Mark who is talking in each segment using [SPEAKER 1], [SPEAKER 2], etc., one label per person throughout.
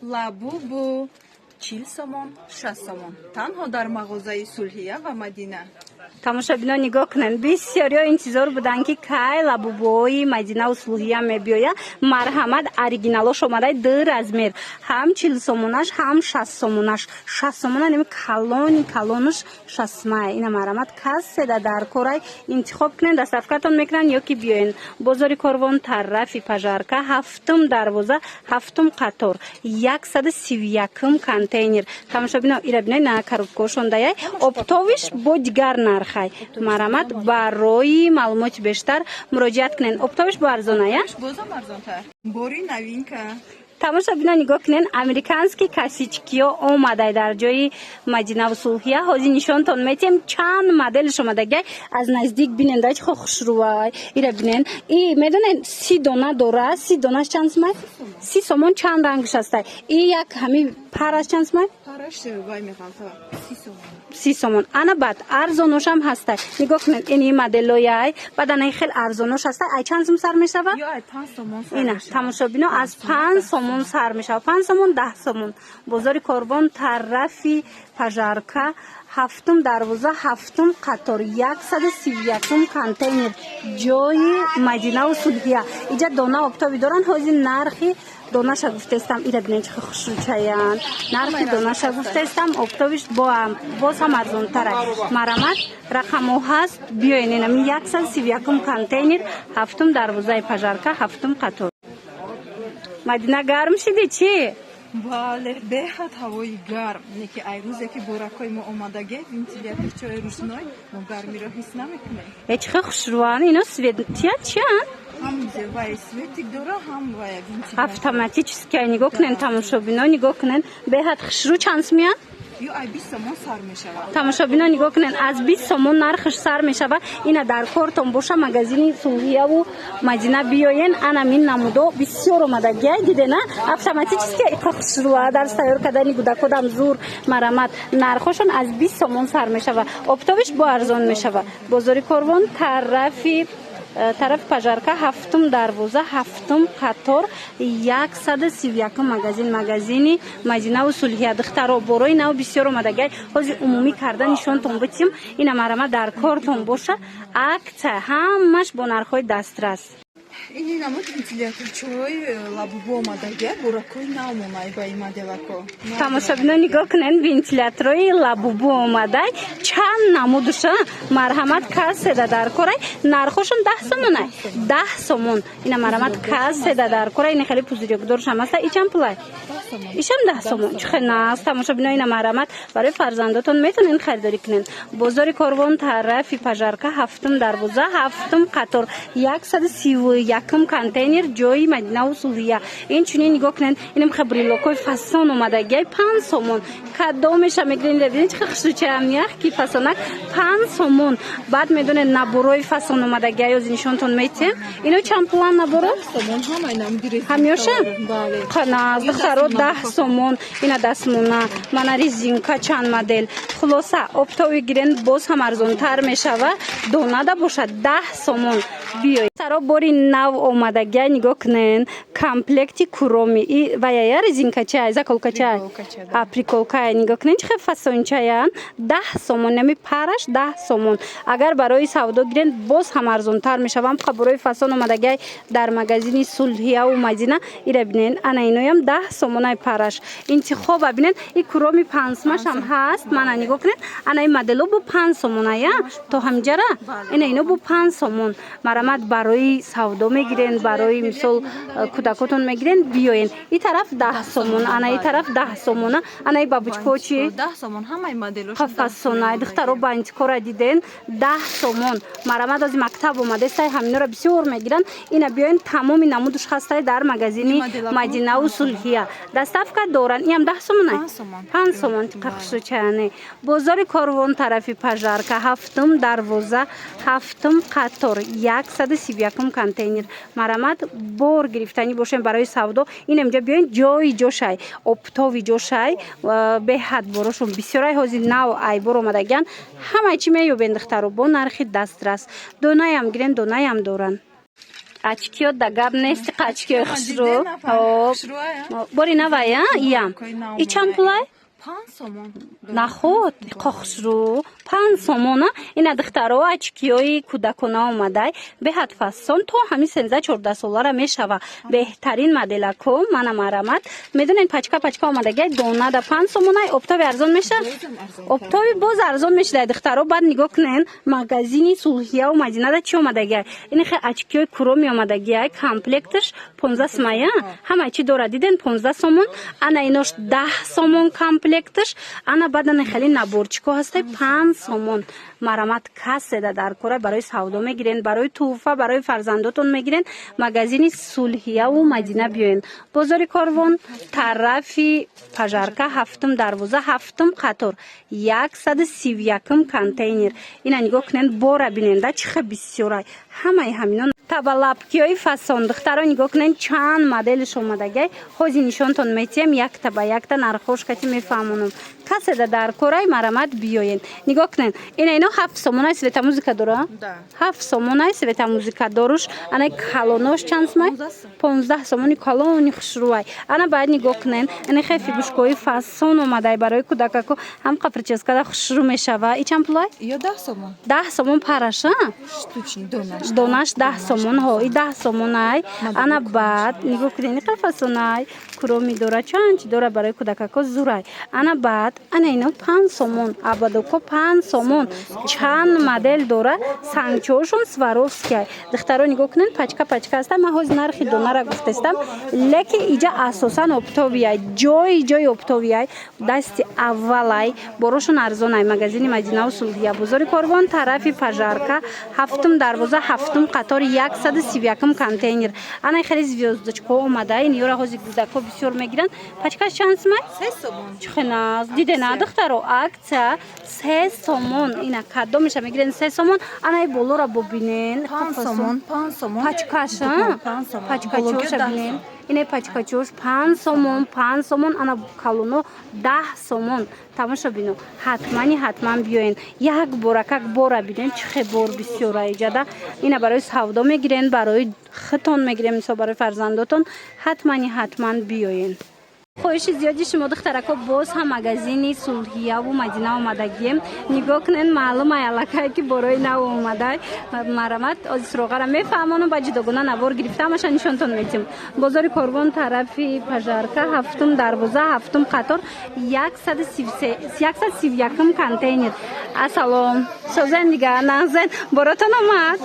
[SPEAKER 1] лабубу 40 сомон 60 сомон танҳо дар мағозаи Сулҳия ва Мадина.
[SPEAKER 2] тамошобинон нигоҳ кунед, бисёриҳо интизор буданд ки кай лабубои Мадинаву Сулҳия мебиёяд. марҳамат оригиналош омадаи ду размер, ҳам 40 сомонаш, ҳам 60 сомонаш. 60 сомона ними калонуш 60 май. ина марҳамат касседа дар корай интихоб кунед, дастафкатон мекунанд ё ки биёен. бозори Корвон, тарафи Пажарка, 7 дарвоза, 7 қатор, 131 контейнер. тамошобинон ира бинои на коробкаошондаяй оптовиш бо дигар нархай. марҳамат барои маълумоти бештар муроҷиат кунед. оптовиш бо арзоная?
[SPEAKER 1] бозам арзонтар. бори новинка.
[SPEAKER 2] тамошобинон нигоҳ кунед, американский косичкиё омадай дар ҷои Мадинаву Сулҳия. ҳозир нишонтон метиҳем чанд моделш омадагай. аз наздик бинен даи чихо хушрӯвай. ира бинен и медонед 30 дона дора. 30 донаш чанд смай? 30 сомон чанд рангш ҳастай. и як ҳами параш чанд смай?
[SPEAKER 1] параш вай меғалта 30 сомон.
[SPEAKER 2] 30 сомон. ана баъд арзоношам ҳастай. нигоҳ кунед, ини моделояй баъданаи хел арзонош ҳастай. ай чанд сом сар мешава?
[SPEAKER 1] ё ай 5 сомон сар
[SPEAKER 2] ина
[SPEAKER 1] мешава.
[SPEAKER 2] тамошобино аз 5 сомон сар мешава. 5 сомон 10 сомон. бозори Корвон, тарафи Пажарка, 7 дарвоза, 7 қатор, 131 контейнер, ҷои Мадинаву Сулҳия. иҷа дона оптоби доранд. ҳозир нархи донаша гуфтестам. ира бинед чихо хушрӯчаян. нархи донаша гуфтестам. оптовиш боз ҳам арзонтарай. марҳамат рақамо ҳаст, биёен. ина 131 контейнер, 7 дарвозаи Пажарка, 7 қатор. Мадина гарм шиди чӣ?
[SPEAKER 1] бале беҳад ҳавои гарм. неки ай рӯзе ки боракои мо омадаге вентилятор чои рӯзной мо гармиро ҳис намекунем.
[SPEAKER 2] чихо хушрӯан. ино светия чиан?
[SPEAKER 1] ҳам вай светик дора, ҳам вай вентилятор.
[SPEAKER 2] автоматически нигоҳ кунед, тамошобино нигоҳ кунед. беҳад хушрӯ чанд смеян?
[SPEAKER 1] ё ай 20 сомон сар мешавад.
[SPEAKER 2] тамошобино нигоҳ кунед, аз 20 сомон нархш сар мешава. ина дар кортон боша магазини Сулҳияву Мадина биёен. ана мин намудо бисёр омадагиай дидена. автоматически хушрӯа дар сайёр кардани гудакодам зур. марҳамат нархошон аз 20 сомон сар мешава. оптовиш бо арзон мешава. бозори Корвон, тарафи Пажарка, 7 дарвоза, 7 қатор, 131 магазини Мадинаву Сулҳия. духтаро борои нав бисёр омадагай. ҳозир умумӣ карда нишонтон битим. ина марҳамат дар кортон боша. акция ҳамаш бо нархҳои дастрас.
[SPEAKER 1] ини намуд вентилятор чой лабубо омадаге боракои нав момай ба ин моделако.
[SPEAKER 2] тамошобино нигоҳ кунед, вентиляторои лабубу омадай чанд намудуша. марҳамат касседа дар корай. нархошон 10 сомонай. 10 сомон. ина марҳамат касседа дар корай. ина хеле пузирёкдоршам аста. ичанд пулай? ишам 10 сомон. чихенас. тамошобино ина марҳамат барои фарзандотон метонед харидорӣ кунед. бозори Корвон, тарафи Пажарка, 7 дарвоза, 7 қатор, 131 контейнер, ҷои Мадинаву Сулҳия. инчунин нигоҳ кунед, инам брелокои фасон омадагиай 5 сомон. кадомеша мегиред бинед чихо хушрӯчаям ях ки фасонак 5 сомон. баъд медонед наборои фасон омадагиай ҳозир нишонтон метиҳем. ино чанд пулан наборо?
[SPEAKER 1] сомон ҳамай намгиред.
[SPEAKER 2] ҳамёша?
[SPEAKER 1] бале.
[SPEAKER 2] қаназ духтаро 10 сомон. ина дастмона мана резинка чанд модел. хулоса оптови гирен боз ҳам арзонтар мешава. донада бошад 10 сомон. биёед саро бори нав омадагиай нигоҳ кунен. комплекти куроми ваяя резинка чай, заколка чай, приколка нигоҳ кунен чихе фасончаян. 10 сомон. нами параш 10 сомон. агар барои савдо гирен боз ҳам арзонтар мешавам. борои фасон омадагиай дар магазини Сулҳияву Мадина. ира бинен ана иноям 10 сомонай параш. интихоба бинен. и куроми пансмашам ҳаст. мана нигоҳ кунен. ана ин модело бо 5 сомоная то ҳамҷара. ина ино бо 5 сомон. марҳамат барои савдо мегирен, барои мисол кӯдакотон мегирен, биёен. ин тараф 10 сомон, ана ин тараф 10 сомона. ана ин бабучко чи
[SPEAKER 1] 10 сомон ҳамаи моделош.
[SPEAKER 2] фасонай духтаро ба интикора диден 10 сомон. марҳамат ози мактаб омадестай ҳаминора бисёр мегиранд. ина биёен тамоми намудуш хастай дар магазини Мадинаву Сулҳия. доставка доранд. инам 10 сомонай. 5 сомон қахшучане. бозори Корвон, тарафи Пажарка, 7 дарвоза, 7 қатор, 131 контейнер. марҳамат бор гирифтанӣ бошем барои савдо. ин инҷа биёен ҷои ҷошай, оптови ҷошай. беҳад борошон бисёрай ҳозир нав айбор омадагиан. ҳамаи чӣ меёбен духтаро бо нархи дастрас. донаям гирен, донаям доранд. ачкиё да гап нест қачкиё хушру бори навая иям и чанд пулай
[SPEAKER 1] 5 сомон
[SPEAKER 2] наход қохшру 5 сомона ина духтаро ачкиёи кӯдакона омадай беҳад фасон то ҳамин 13-14 солара мешава беҳтарин моделако мана марамат медонен пачка омадагиай донада 5 сомонай оптови арзон меша оптови боз арзон мешадай духтаро баъд нигоҳ кунен магазини сулҳияу мадинада чӣ омадагиай инахе ачкиёи куроми омадагиай комплекташ 15 сомая ҳамаи чӣ дора диден 15 сомон ана инош 10 сомон комплекташ ана баъдана хеле наборчико ҳастай 5 сомон марамат касседа дар кора барои савдо мегирен барои туҳфа барои фарзандотон мегирен магазини сулҳияву мадина биёен бозори корвон тарафи пажарка 7 дарвоза 7 қатор 131 контейнер ина нигоҳ кунен бора биненда чихе бисёрай ҳамаи ҳаминон табалапкиёи фасон духтаро нигоҳ кунен чанд моделиш омадагай ҳозир нишонтон метиҳем якта ба якта нархош кати мефаҳмонам касседа дар кораи марамат биёен нигоҳ кунен ино 7 сомонай светомузика дора 7 сомонай светомузика доруш ана калонош чанд сомай 15 сомони калони хушрӯай ана баъд нигоҳ кунен ина хе фигушкои фасон омадай барои кӯдакако ҳамқа прическада хушрӯ мешава и чанд пулай
[SPEAKER 1] ё 10 сомон
[SPEAKER 2] 10 сомон параша
[SPEAKER 1] штучни
[SPEAKER 2] донаш 10 сомон ҳо и 10 сомонай ана баъд нигоҳ кунен ин фасонай куроми дора чанд чи дора барои кӯдакако зурай ана баъд ана ино 5 сомон абадоко 5 сомон чанд модел дора сангчоошон сваровскиай духтаро нигоҳ кунен пачка ҳастай ман ҳозир нархи донара гуфтастам леки иҷа асосан оптовияй ҷои оптовияй дасти аввалай борошон арзонай магазини мадинаву сулҳия бозори корвон тарафи пажарка 7 дарвоза 7 қатор 131 контейнер ана хеле звёздочко омадай инёра ҳозир кӯдако бисёр мегиранд пачкаш чанд сомай
[SPEAKER 1] 3 сомон
[SPEAKER 2] чихеназ дидена духтаро акция 3 сомон ина кадом меша мегирен 3 сомон ана и болора бобинен
[SPEAKER 1] 5 сомон
[SPEAKER 2] пачкаша пачкачоша бинен ина пачкачош 5 сомон ана калоно 10 сомон тамошо бино ҳатман биёен як бора бинен чихе бор бисёра иҷада ина барои савдо мегирен барои хитон мегирен мисол барои фарзандотон ҳатман биёен хоҳиши зиёди шумо духтарако боз ҳам магазини сулҳияву мадина омадагием нигоҳ кунен маълумай аллакай ки борои нав омадай марамат ози суроғара мефаҳмонам ба ҷудогона навор гирифтамаша нишонтон метиҳам бозори корвон тарафи пажарка 7 дарвоза 7 қатор 131 контейнер асалом созен дига нағзен боратон омад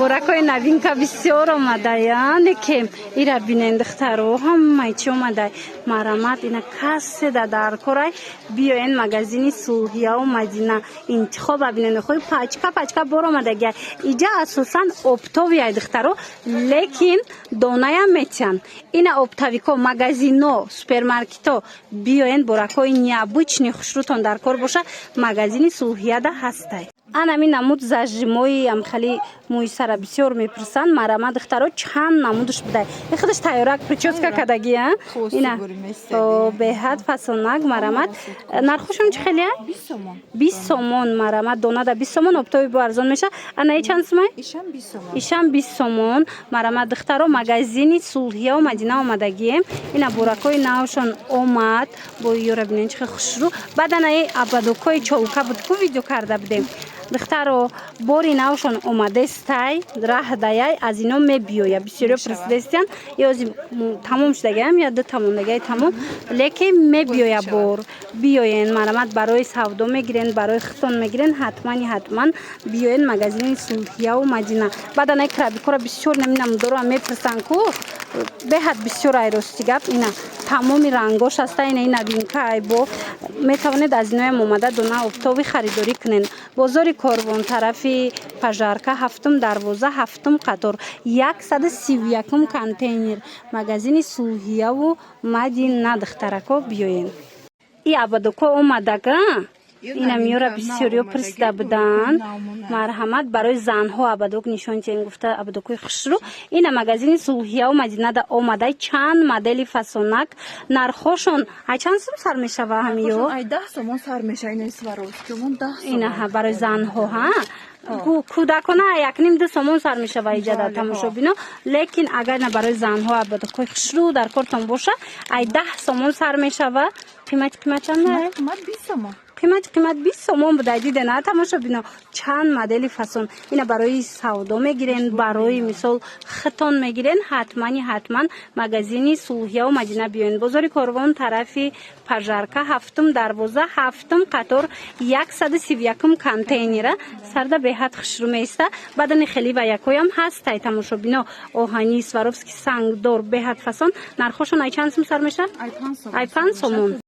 [SPEAKER 2] боракои навинка бисёр омадая некем ира бинен духтаро ҳамаи чи омадай марамат ина касседа дар корай биёен магазини сулҳияу мадина интихоба бинен хои пачка бор омадагиай иҷа асосан оптовияй духтаро лекин донаям метиҳан ина оптовико магазино супермаркето биёен боракои необычни хушрӯтон дар кор боша магазини сулҳияда ҳастай анами намуд зажимои амхали мӯи сара бисёр мепурсанд марама духтаро чанд намудаш будай худаш тайёрак прическа кадагия ина беҳад фасонак марамат нархушон чӣ хелия 20 сомон марамат донада 20 сомон оптови бо арзон меша анаи чанд сомай ишам 20 сомон марамат духтаро магазини сулҳияу мадина омадагием ина буракои навшон омад бо ёра бинен чихе хушрӯ баъд анаи абадокои чолка буд ку видео карда будем духтаро бори навшон омадестай раҳдаяй аз ино мебиёя бисёриё пресдестиян ёзи тамом шудагиам я ду тамондагиай тамом леки мебиёя бор биёен марамат барои савдо мегирен барои хитон мегирен ҳатман биёен магазини сулҳияу мадина баъд анаи крабикора бисёр наминамудоро мепурсан ку беҳад бисёр айрости гап ина тамоми рангош аста ина новинка айбо метавонед аз иноям омада дона офтоби харидорӣ кунен бозори корвон тарафи пажарка 7 дарвоза 7 қатор 131 контейнер магазини сулҳияву мадина духтарако биёен и абадоко омадага ина миёра бисёриё пурсида будан марҳамат барои занҳо абадок нишонтиен гуфта абадокои хушрӯ ина магазини сулҳияу мадинада омадай чанд модели фасонак нархошон ай чанд сом сар мешава ҳамиё
[SPEAKER 1] 10 сомон сар меша ина сваровскиёмон 10 сомон
[SPEAKER 2] ина барои занҳо ҳа кӯдакона 1.5-2 сомон сар мешава иҷа дар тамошобино, лекин агар на барои занҳо албатта кои хушрӯ дар кортон боша ай 10 сомон сар мешава. қимат чанд
[SPEAKER 1] қимат 20 сомон.
[SPEAKER 2] қимат 20 сомон буда. диде на тамошобино чанд модели фасон. ина барои савдо мегирен, барои мисол хитон мегирен, ҳатман магазини Сулҳия ва Мадина биёин. бозори Корвон тарафи Пажарка 7 дарвоза 7 қатор 131 контейнера сарда беҳад хушрӯ меиста. бадани хелӣ ва якоям ҳаст. ай тамошобино оҳани Сваровски сангдор беҳад фасон. нархошон ай чанд сум сар меша?
[SPEAKER 1] Ай 5 сомон.
[SPEAKER 2] ай 5 сомон.